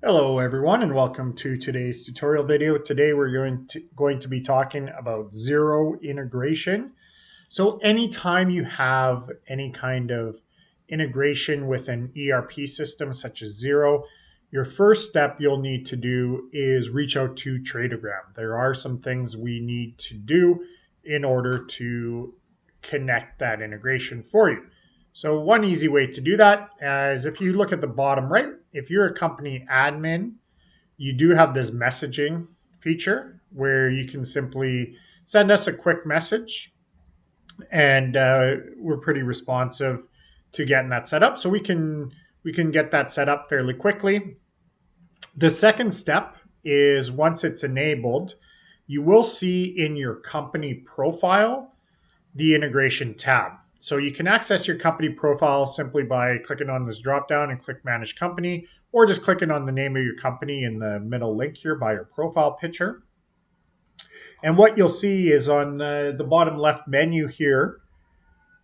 Hello everyone and welcome to today's tutorial video. Today we're going to be talking about Xero integration. So anytime you have any kind of integration with an ERP system such as Xero, your first step you'll need to do is reach out to Tradogram. There are some things we need to do in order to connect that integration for you. So one easy way to do that is if you look at the bottom right, if you're a company admin, you do have this messaging feature where you can simply send us a quick message, and we're pretty responsive to getting that set up. So we can get that set up fairly quickly. The second step is once it's enabled, you will see in your company profile the integration tab. So you can access your company profile simply by clicking on this drop down and click Manage Company, or just clicking on the name of your company in the middle link here by your profile picture. And what you'll see is on the bottom left menu here,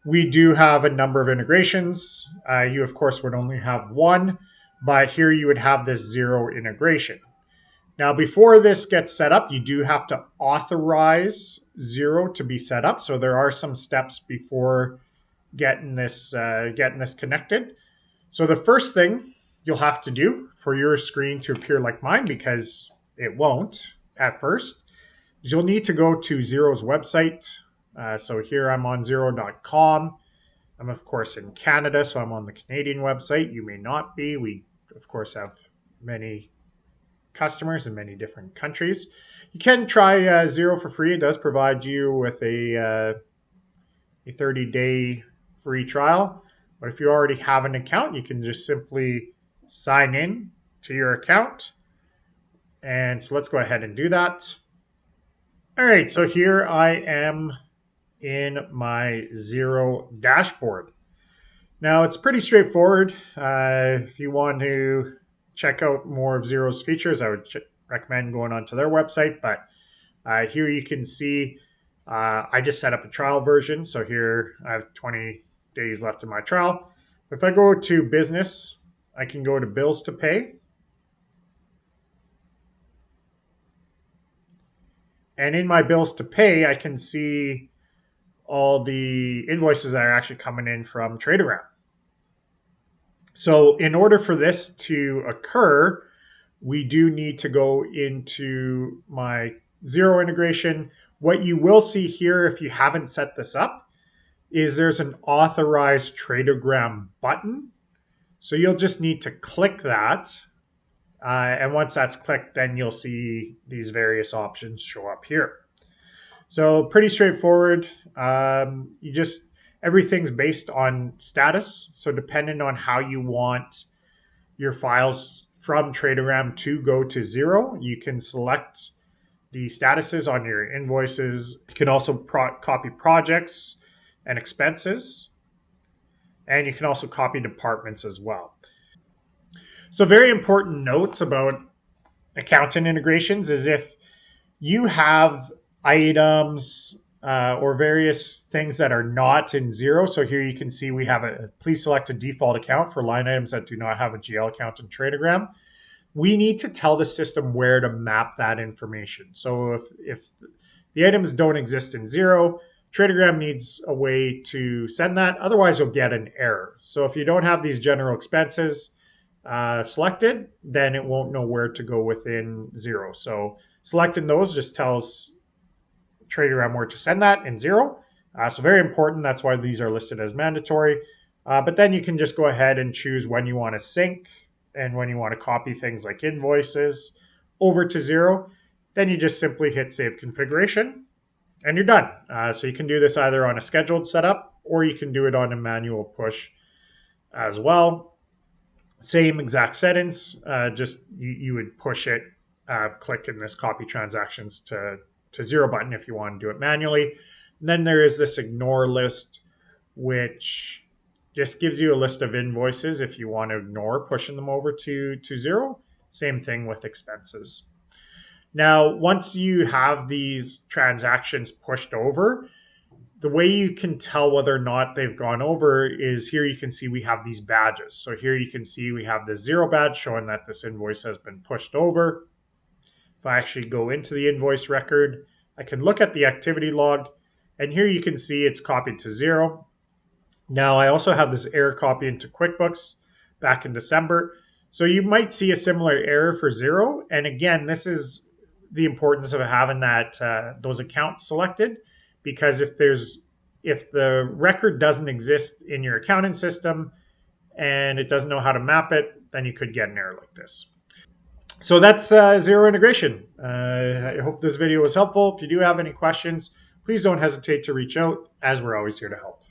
we do have a number of integrations. You, of course, would only have one, but here you would have this Xero integration. Now, before this gets set up, you do have to authorize Xero to be set up. So there are some steps before getting this connected. So the first thing you'll have to do for your screen to appear like mine, because it won't at first, is you'll need to go to Xero's website. So here I'm on Xero.com. I'm of course in Canada, so I'm on the Canadian website. You may not be. We of course have many customers in many different countries. You can try Xero for free. It does provide you with a 30-day free trial. But if you already have an account, you can just simply sign in to your account. And so let's go ahead and do that. All right, so here I am in my Xero dashboard. Now it's pretty straightforward. If you want to check out more of Xero's features, I would recommend going onto their website. But here you can see I just set up a trial version. So here I have 20 days left in my trial. If I go to business, I can go to bills to pay. And in my bills to pay, I can see all the invoices that are actually coming in from Tradogram. So in order for this to occur, we do need to go into my Xero integration. What you will see here, if you haven't set this up, is there's an authorized Tradogram button. So you'll just need to click that. And once that's clicked, then you'll see these various options show up here. So pretty straightforward. Everything's based on status. So depending on how you want your files from Tradogram to go to Xero, you can select the statuses on your invoices. You can also copy projects and expenses. And you can also copy departments as well. So very important notes about accountant integrations is if you have items or various things that are not in Xero. So here you can see we have please select a default account for line items that do not have a GL account in Tradogram. We need to tell the system where to map that information. So if the items don't exist in Xero, Tradogram needs a way to send that. Otherwise, you'll get an error. So if you don't have these general expenses selected, then it won't know where to go within Xero. So selecting those just tells Tradogram where to send that in Xero. So very important. That's why these are listed as mandatory. But then you can just go ahead and choose when you want to sync and when you want to copy things like invoices over to Xero. Then you just simply hit Save Configuration and you're done. So you can do this either on a scheduled setup or you can do it on a manual push as well. Same exact settings, just you would push it, click in this copy transactions to Xero button if you want to do it manually. And then there is this ignore list, which just gives you a list of invoices if you want to ignore pushing them over to Xero. Same thing with expenses. Now, once you have these transactions pushed over, the way you can tell whether or not they've gone over is here you can see we have these badges. So here you can see we have the 0 badge showing that this invoice has been pushed over. If I actually go into the invoice record, I can look at the activity log, and here you can see it's copied to 0. Now I also have this error copy into QuickBooks back in December. So you might see a similar error for 0. And again, this is the importance of having that those accounts selected, because if the record doesn't exist in your accounting system and it doesn't know how to map it, then you could get an error like this. So that's Xero integration. I hope this video was helpful. If you do have any questions, please don't hesitate to reach out, as we're always here to help.